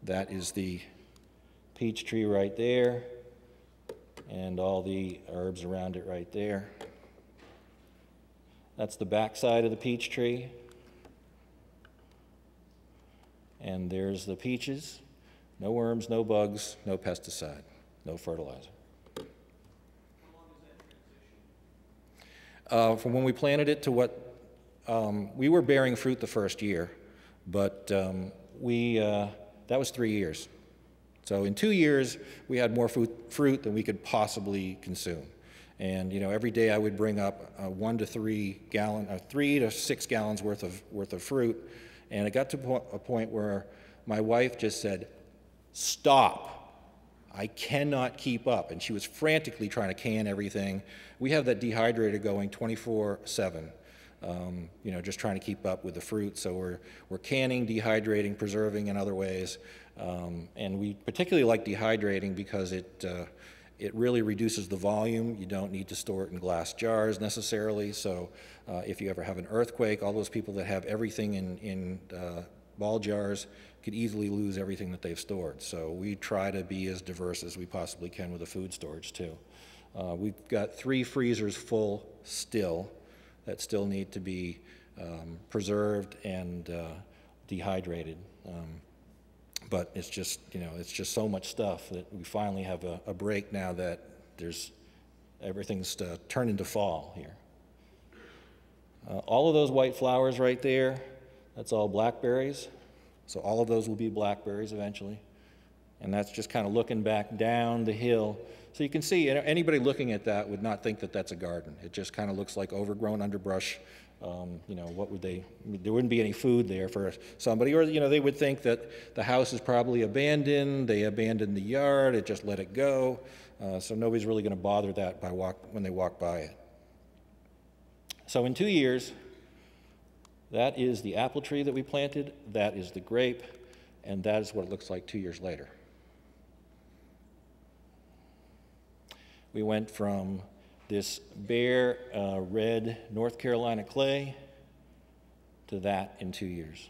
That is the peach tree right there, and all the herbs around it right there. That's the back side of the peach tree. And there's the peaches. No worms, no bugs, no pesticide, no fertilizer. From when we planted it to what, we were bearing fruit the first year, but that was 3 years. So in 2 years, we had more fruit than we could possibly consume. And every day I would bring up 1 to 3 to 6 gallons worth of fruit. And it got to a point where my wife just said, "Stop. I cannot keep up." And she was frantically trying to can everything. We have that dehydrator going 24/7, just trying to keep up with the fruit. So we're canning, dehydrating, preserving in other ways. And we particularly like dehydrating because it really reduces the volume. You don't need to store it in glass jars necessarily. So if you ever have an earthquake, all those people that have everything in ball jars could easily lose everything that they've stored. So we try to be as diverse as we possibly can with the food storage too. We've got 3 freezers full still that still need to be preserved and dehydrated. But it's just, it's just so much stuff that we finally have a break now that everything's turned into fall here. All of those white flowers right there, that's all blackberries. So all of those will be blackberries eventually. And that's just kind of looking back down the hill. So you can see, anybody looking at that would not think that that's a garden. It just kind of looks like overgrown underbrush. What would there wouldn't be any food there for somebody, or they would think that the house is probably abandoned, they abandoned the yard, it just let it go, so nobody's really going to bother that when they walk by it. So in 2 years, that is the apple tree that we planted, that is the grape, and that is what it looks like 2 years later. We went from this bare red North Carolina clay to that in 2 years.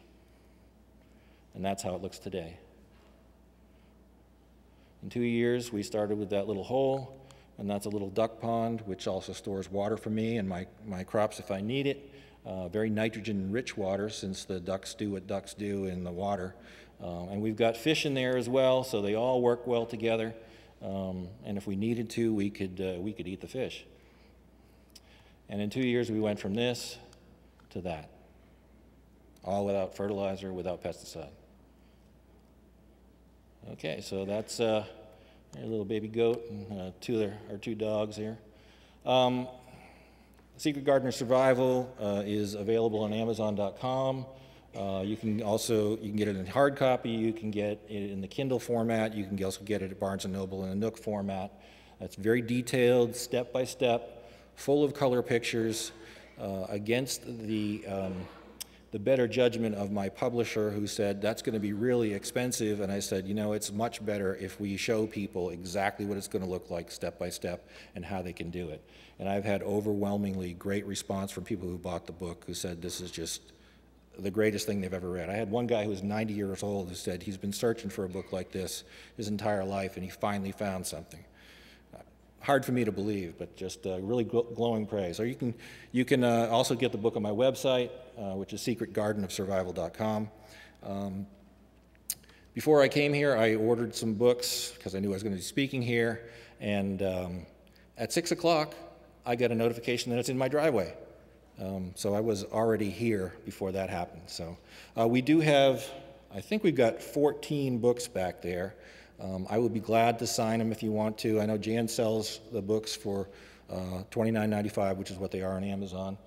And that's how it looks today. In 2 years, we started with that little hole, and that's a little duck pond, which also stores water for me and my crops if I need it. Very nitrogen-rich water, since the ducks do what ducks do in the water. And we've got fish in there as well, so they all work well together. And if we needed to, we could eat the fish. And in 2 years, we went from this to that, all without fertilizer, without pesticide. Okay, so that's a little baby goat and our 2 dogs here. Secret Gardener Survival is available on Amazon.com. You can get it in hard copy, you can get it in the Kindle format, you can also get it at Barnes & Noble in a Nook format. It's very detailed, step by step, full of color pictures, against the better judgment of my publisher, who said that's going to be really expensive, and I said, it's much better if we show people exactly what it's going to look like step by step and how they can do it. And I've had overwhelmingly great response from people who bought the book who said this is just the greatest thing they've ever read. I had one guy who was 90 years old who said he's been searching for a book like this his entire life, and he finally found something. Hard for me to believe, but just really glowing praise. Or you can also get the book on my website, which is secretgardenofsurvival.com. Before I came here, I ordered some books because I knew I was going to be speaking here, and at 6 o'clock, I got a notification that it's in my driveway. So I was already here before that happened. So we do have, I think we've got 14 books back there. I would be glad to sign them if you want to. I know Jan sells the books for $29.95, which is what they are on Amazon.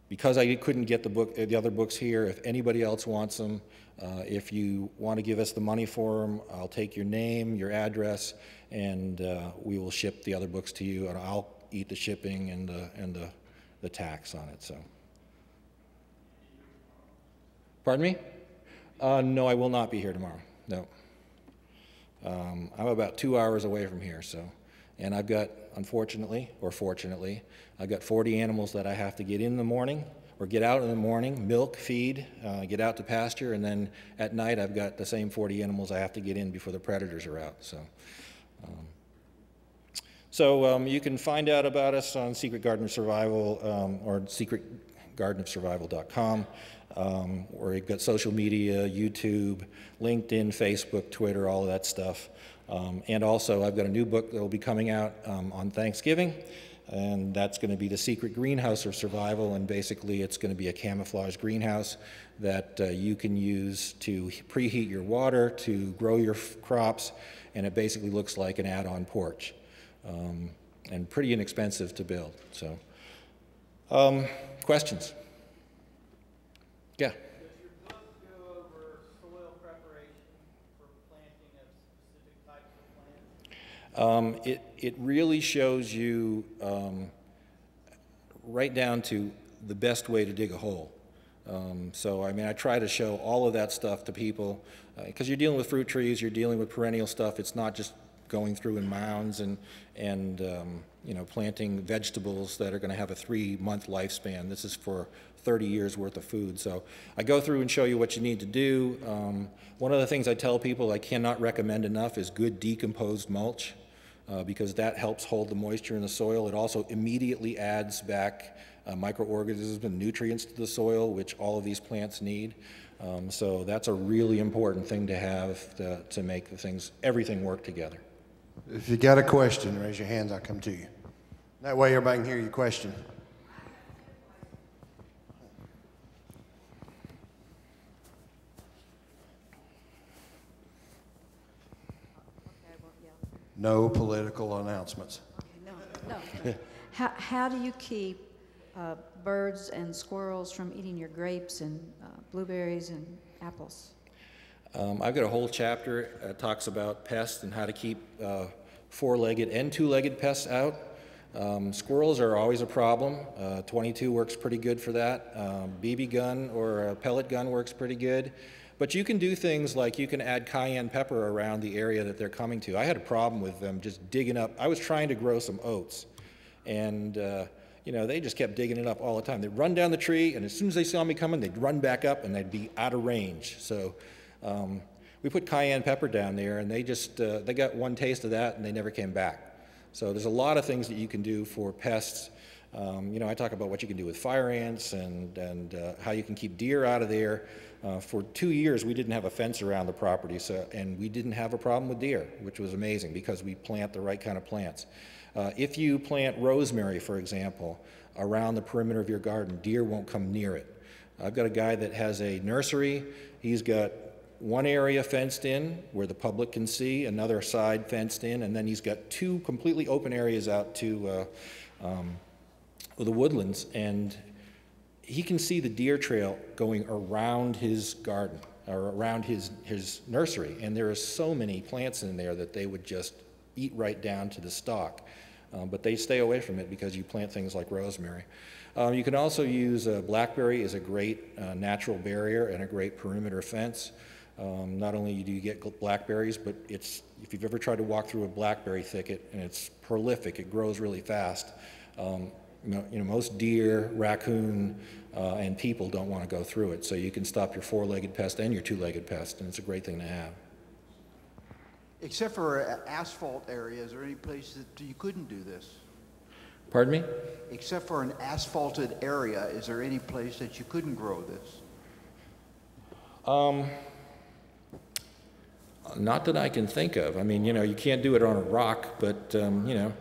Because I couldn't get the other books here, if anybody else wants them, if you want to give us the money for them, I'll take your name, your address, and we will ship the other books to you, and I'll eat the shipping and the tax on it. So, pardon me? No, I will not be here tomorrow. No, I'm about 2 hours away from here. So, and I've got, unfortunately or fortunately, I've got 40 animals that I have to get in the morning, or get out in the morning, milk, feed, get out to pasture, and then at night I've got the same 40 animals I have to get in before the predators are out. So you can find out about us on Secret Garden of Survival or secretgardenofsurvival.com. Or we've got social media, YouTube, LinkedIn, Facebook, Twitter, all of that stuff. And also I've got a new book that will be coming out on Thanksgiving, and that's going to be The Secret Greenhouse of Survival, and basically it's going to be a camouflage greenhouse that you can use to preheat your water, to grow your crops, and it basically looks like an add-on porch. And pretty inexpensive to build. So, questions? Yeah. Does your book go over soil preparation for planting of specific types of plants? It really shows you right down to the best way to dig a hole. So, I mean, I try to show all of that stuff to people because you're dealing with fruit trees, you're dealing with perennial stuff. It's not just going through in mounds and you know, planting vegetables that are going to have a 3-month lifespan. This is for 30 years worth of food. So I go through and show you what you need to do. One of the things I tell people I cannot recommend enough is good decomposed mulch because that helps hold the moisture in the soil. It also immediately adds back microorganisms and nutrients to the soil, which all of these plants need. So that's a really important thing to have to make everything work together. If you got a question, raise your hands, I'll come to you. That way everybody can hear your question. No political announcements. No. How do you keep birds and squirrels from eating your grapes and blueberries and apples? I've got a whole chapter that talks about pests and how to keep 4-legged and 2-legged pests out. Squirrels are always a problem. 22 works pretty good for that. BB gun or a pellet gun works pretty good. But you can do things like you can add cayenne pepper around the area that they're coming to. I had a problem with them just digging up. I was trying to grow some oats, and you know, they just kept digging it up all the time. They'd run down the tree, and as soon as they saw me coming, they'd run back up, and they'd be out of range. So we put cayenne pepper down there, and they just they got one taste of that, and they never came back. So there's a lot of things that you can do for pests. You know, I talk about what you can do with fire ants and how you can keep deer out of there. For 2 years, we didn't have a fence around the property, and we didn't have a problem with deer, which was amazing because we plant the right kind of plants. If you plant rosemary, for example, around the perimeter of your garden, deer won't come near it. I've got a guy that has a nursery. He's got one area fenced in where the public can see, another side fenced in, and then he's got 2 completely open areas out to the woodlands, and he can see the deer trail going around his garden or around his nursery, and there are so many plants in there that they would just eat right down to the stalk. But they stay away from it because you plant things like rosemary. You can also use blackberry as a great natural barrier and a great perimeter fence. Not only do you get blackberries, but if you've ever tried to walk through a blackberry thicket, and it's prolific, it grows really fast. You know, most deer, raccoon, and people don't want to go through it. So you can stop your 4-legged pest and your 2-legged pest, and it's a great thing to have. Except for asphalt areas, are there any places that you couldn't do this? Pardon me? Except for an asphalted area, is there any place that you couldn't grow this? Not that I can think of. I mean, you know, you can't do it on a rock, but, you know,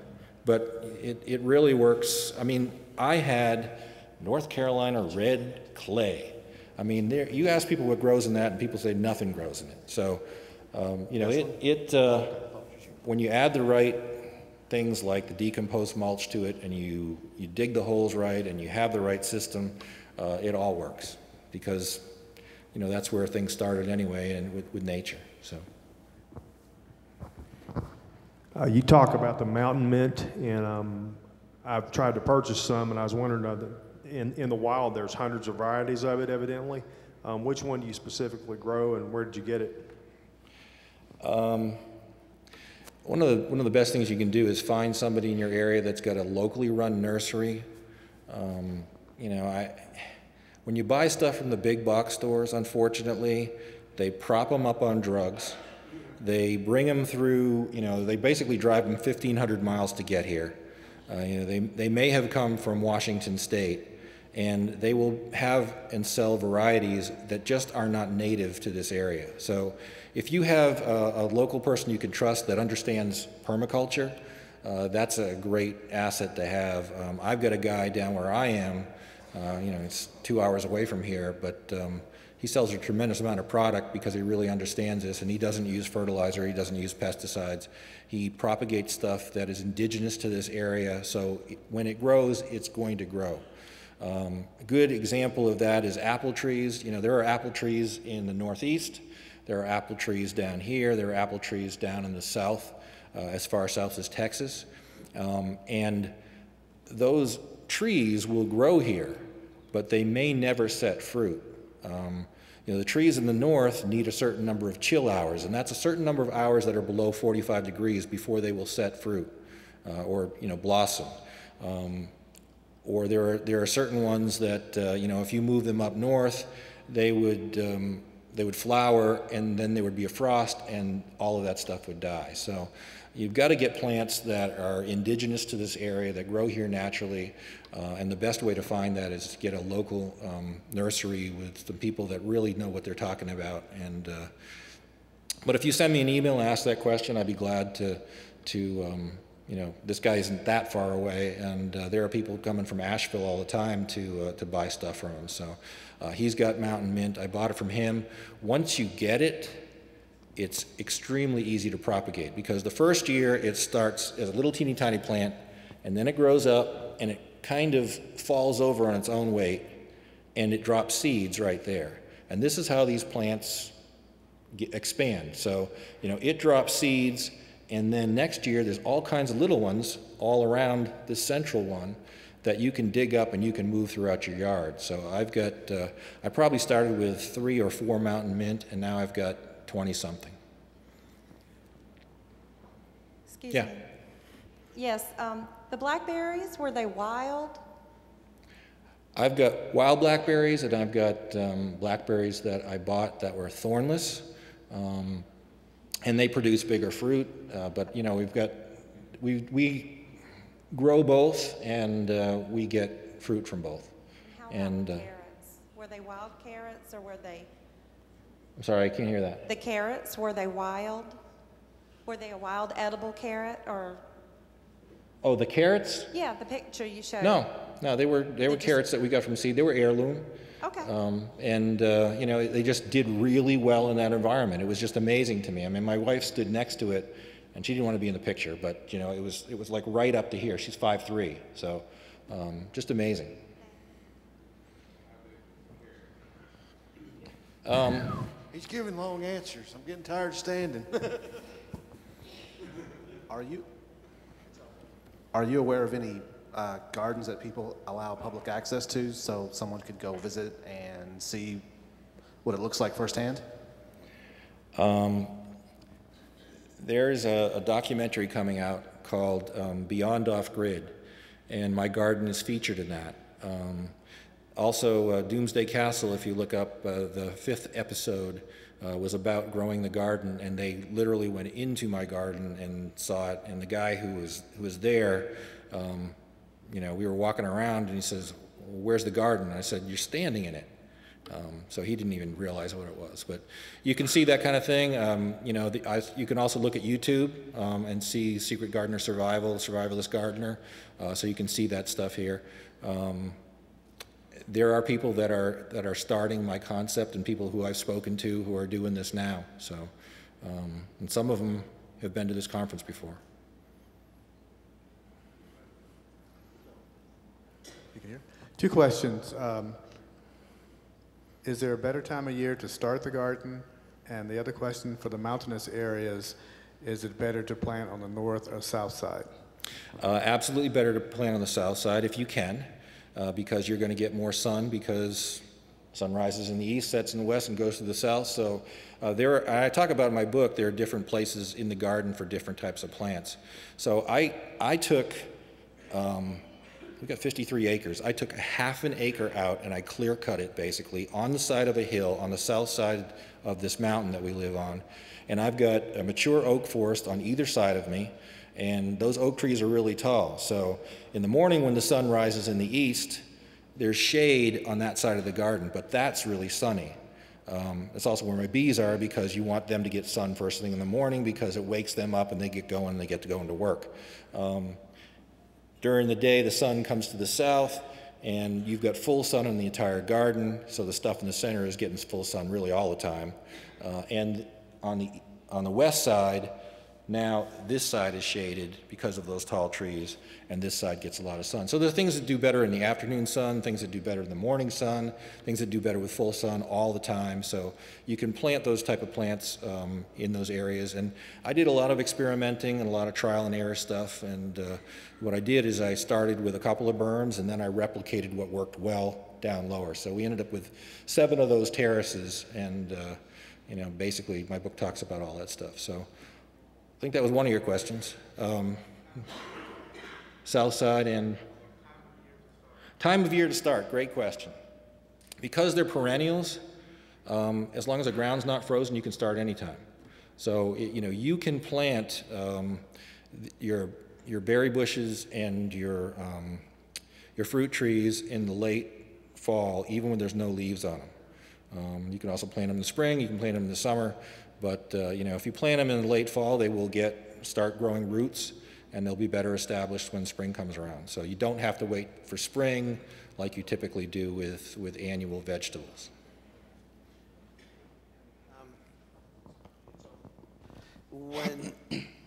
but it really works. I mean, I had North Carolina red clay. I mean, you ask people what grows in that, and people say nothing grows in it. So, you know, when you add the right things like the decomposed mulch to it, and you dig the holes right, and you have the right system, it all works. Because, you know, that's where things started anyway, and with nature. So. You talk about the mountain mint, and I've tried to purchase some, and I was wondering, in the wild, there's hundreds of varieties of it, evidently. Which one do you specifically grow, and where did you get it? One of the best things you can do is find somebody in your area that's got a locally run nursery. You know, When you buy stuff from the big box stores, unfortunately, they prop them up on drugs. They bring them through, they basically drive them 1,500 miles to get here. They may have come from Washington State, and they will have and sell varieties that just are not native to this area. So if you have a local person you can trust that understands permaculture, that's a great asset to have. I've got a guy down where I am, it's 2 hours away from here, but he sells a tremendous amount of product because he really understands this, and he doesn't use fertilizer, he doesn't use pesticides. He propagates stuff that is indigenous to this area, so when it grows, it's going to grow. A good example of that is apple trees. There are apple trees in the Northeast, there are apple trees down here, there are apple trees down in the South, as far south as Texas, and those trees will grow here, but they may never set fruit. The trees in the north need a certain number of chill hours, and that's a certain number of hours that are below 45 degrees before they will set fruit or blossom. Or there are certain ones that if you move them up north, they would flower, and then there would be a frost, and all of that stuff would die. So you've got to get plants that are indigenous to this area, that grow here naturally, and the best way to find that is to get a local nursery with some people that really know what they're talking about. But if you send me an email and ask that question, I'd be glad to this guy isn't that far away, and there are people coming from Asheville all the time to buy stuff from him. So he's got mountain mint. I bought it from him. Once you get it, it's extremely easy to propagate, because the first year it starts as a little teeny tiny plant, and then it grows up and it kind of falls over on its own weight, and it drops seeds right there. And this is how these plants expand. So it drops seeds, and then next year there's all kinds of little ones all around this central one that you can dig up and you can move throughout your yard. So I've got, I probably started with 3 or 4 mountain mint, and now I've got 20-something. Excuse Yeah. me. Yes, the blackberries, were they wild? I've got wild blackberries, and I've got blackberries that I bought that were thornless, and they produce bigger fruit. But we grow both, and we get fruit from both. How about carrots? Were they wild carrots, or were they? I'm sorry, I can't hear that. The carrots, were they wild? Were they a wild edible carrot, or? Oh, the carrots? Yeah, the picture you showed. No, they were carrots that we got from seed. They were heirloom. Okay. They just did really well in that environment. It was just amazing to me. I mean, my wife stood next to it, and she didn't want to be in the picture, but it was like right up to here. She's 5'3", so just amazing. He's giving long answers. I'm getting tired of standing. Are you aware of any gardens that people allow public access to, so someone could go visit and see what it looks like firsthand? There's a documentary coming out called Beyond Off-Grid, and my garden is featured in that. Also, Doomsday Castle, if you look up the 5th episode, was about growing the garden, and they literally went into my garden and saw it. And the guy who was there, we were walking around, and he says, "Where's the garden?" And I said, "You're standing in it." So he didn't even realize what it was. But you can see that kind of thing. You can also look at YouTube and see Secret Gardener Survival, Survivalist Gardener. So you can see that stuff here. There are people that are starting my concept, and people who I've spoken to who are doing this now. So, and some of them have been to this conference before. You can hear? 2 questions. Is there a better time of year to start the garden? And the other question, for the mountainous areas, is it better to plant on the north or south side? Absolutely better to plant on the south side if you can. Because you're going to get more sun, because sun rises in the east, sets in the west, and goes to the south. So I talk about in my book, there are different places in the garden for different types of plants. So I took we've got 53 acres. I took a half an acre out and I clear cut it basically on the side of a hill on the south side of this mountain that we live on. And I've got a mature oak forest on either side of me, and those oak trees are really tall. So in the morning when the sun rises in the east, there's shade on that side of the garden, but that's really sunny. It's also where my bees are, because you want them to get sun first thing in the morning because it wakes them up and they get going and they get to go into work. During the day, the sun comes to the south and you've got full sun in the entire garden, so the stuff in the center is getting full sun really all the time. And on the west side, now this side is shaded because of those tall trees, and this side gets a lot of sun. So there are things that do better in the afternoon sun, things that do better in the morning sun, things that do better with full sun all the time. So you can plant those type of plants in those areas. And I did a lot of experimenting and a lot of trial and error stuff. And what I did is I started with a couple of berms, and then I replicated what worked well down lower. So we ended up with 7 of those terraces, and you know, basically my book talks about all that stuff. So I think that was one of your questions. South side and time of year to start, great question. Because they're perennials, as long as the ground's not frozen, you can start anytime. So, you know, you can plant your berry bushes and your fruit trees in the late fall, even when there's no leaves on them. You can also plant them in the spring, you can plant them in the summer. But you know, if you plant them in the late fall, they will start growing roots, and they'll be better established when spring comes around. So you don't have to wait for spring like you typically do with annual vegetables. When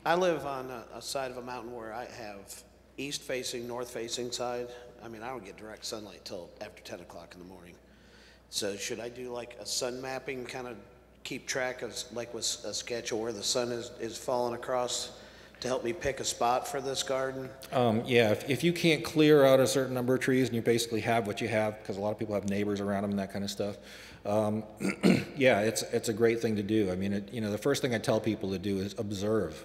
I live on a side of a mountain where I have east-facing, north-facing side, I mean, I don't get direct sunlight till after 10 o'clock in the morning. So should I do like a sun mapping, kind of keep track of, like with a sketch of where the sun is falling across to help me pick a spot for this garden? Yeah, if you can't clear out a certain number of trees and you basically have what you have, because a lot of people have neighbors around them and that kind of stuff, yeah, it's a great thing to do. I mean, you know, the first thing I tell people to do is observe.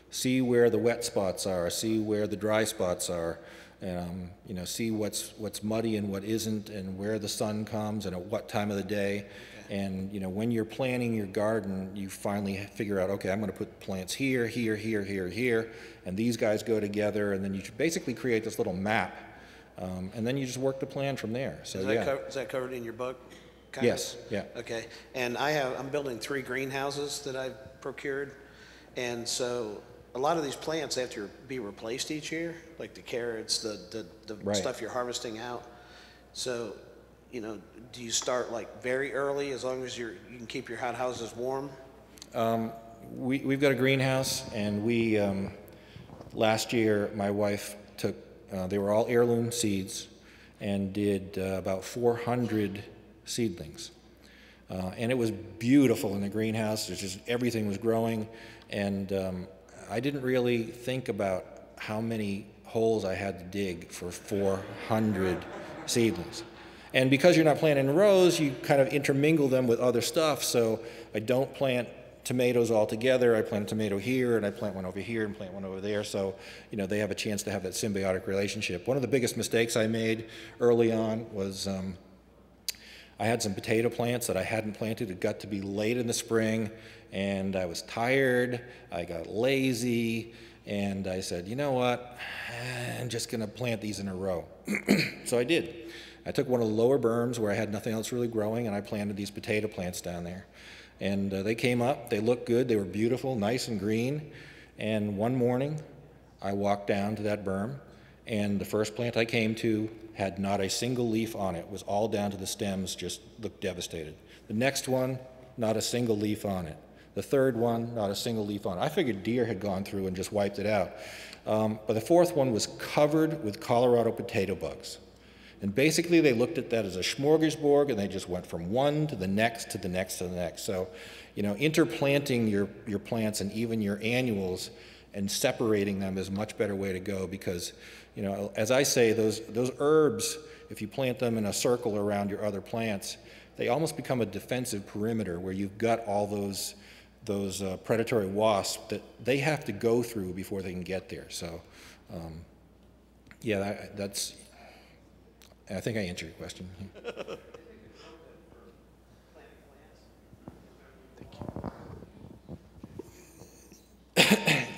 See where the wet spots are, see where the dry spots are, you know, see what's muddy and what isn't, and where the sun comes and at what time of the day. And you know, when you're planning your garden, you finally figure out, okay, I'm going to put plants here, here, here, here, here, and these guys go together, and then you basically create this little map, and then you just work the plan from there. So Is that covered in your book? Yes. Yeah. Okay. And I'm building 3 greenhouses that I've procured, and so a lot of these plants, they have to be replaced each year, like the carrots, the Right. stuff you're harvesting out. So, you know, do you start like very early as long as you can keep your hothouses warm? We've got a greenhouse, and we last year my wife took they were all heirloom seeds and did about 400 seedlings, and it was beautiful in the greenhouse. There's just everything was growing, and I didn't really think about how many holes I had to dig for 400 seedlings. And because you're not planting in rows, you kind of intermingle them with other stuff. So I don't plant tomatoes all together. I plant a tomato here, and I plant one over here, and plant one over there. So, you know, they have a chance to have that symbiotic relationship. One of the biggest mistakes I made early on was I had some potato plants that I hadn't planted. It got to be late in the spring, and I was tired. I got lazy, and I said, you know what? I'm just going to plant these in a row. So I did. I took one of the lower berms where I had nothing else really growing, and I planted these potato plants down there. And they came up, they looked good, they were beautiful, nice and green. And one morning, I walked down to that berm, and the first plant I came to had not a single leaf on it. It was all down to the stems, just looked devastated. The next one, not a single leaf on it. The third one, not a single leaf on it. I figured deer had gone through and just wiped it out. But the fourth one was covered with Colorado potato bugs. And basically they looked at that as a smorgasbord, and they just went from one to the next to the next to the next. So, you know, interplanting your plants and even your annuals and separating them is a much better way to go, because, you know, as I say, those herbs, if you plant them in a circle around your other plants, they almost become a defensive perimeter where you've got all those predatory wasps that they have to go through before they can get there. So, yeah, that's I think I answered your question.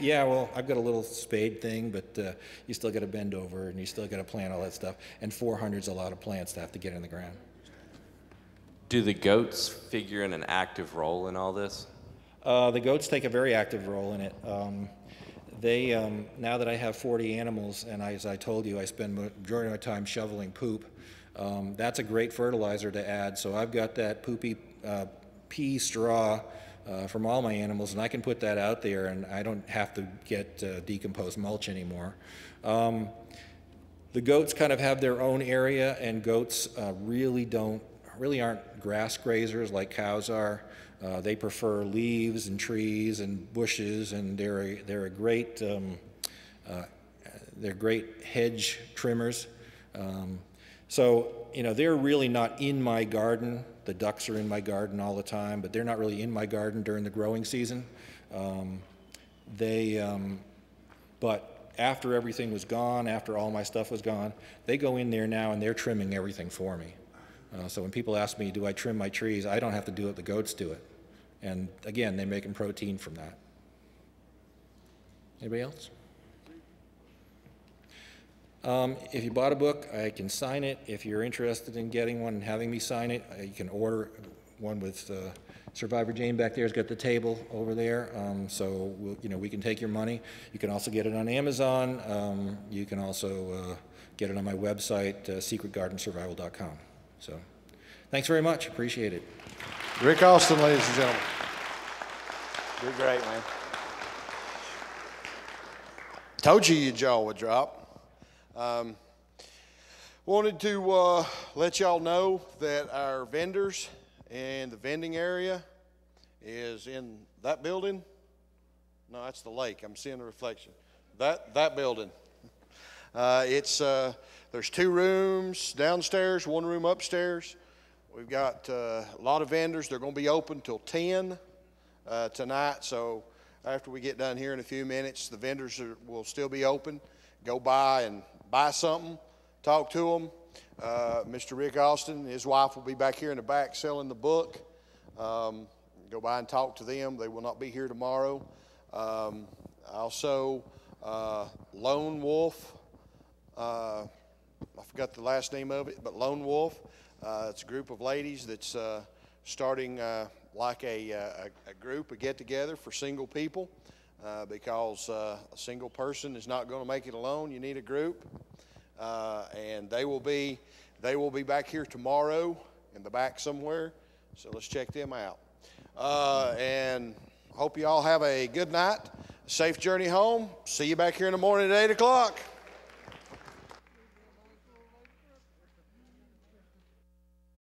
Yeah, well, I've got a little spade thing, but you still got to bend over and you still got to plant all that stuff. And 400's a lot of plants to have to get in the ground. Do the goats figure in an active role in all this? The goats take a very active role in it. Now that I have 40 animals, and as I told you, I spend majority of my time shoveling poop, that's a great fertilizer to add. So I've got that poopy pea straw from all my animals, and I can put that out there, and I don't have to get decomposed mulch anymore. The goats kind of have their own area, and goats really aren't grass grazers like cows are. They prefer leaves and trees and bushes, and they're great hedge trimmers. So they're really not in my garden. The ducks are in my garden all the time, but they're not really in my garden during the growing season. But after everything was gone, after all my stuff was gone, they go in there now and they're trimming everything for me. So when people ask me, do I trim my trees, I don't have to do it, the goats do it. And again, they're making protein from that. Anybody else? If you bought a book, I can sign it. If you're interested in getting one and having me sign it, you can order one with Survivor Jane back there has got the table over there. So we can take your money. You can also get it on Amazon. You can also get it on my website, secretgardensurvival.com. So thanks very much. Appreciate it. Rick Austin, ladies and gentlemen. You're great, man. Told you your jaw would drop. Wanted to let y'all know that our vendors and the vending area is in that building. No, that's the lake. I'm seeing the reflection. That building. There's 2 rooms downstairs, 1 room upstairs. We've got a lot of vendors. They're going to be open till 10 tonight. So after we get done here in a few minutes, the vendors will still be open. Go by and buy something, talk to them. Mr. Rick Austin and his wife will be back here in the back selling the book. Go by and talk to them. They will not be here tomorrow. Also, Lone Wolf. I forgot the last name of it, but Lone Wolf. It's a group of ladies that's starting like a group, a get-together for single people because a single person is not going to make it alone. You need a group. And they will be back here tomorrow in the back somewhere. So let's check them out. And hope you all have a good night, safe journey home. See you back here in the morning at 8 o'clock.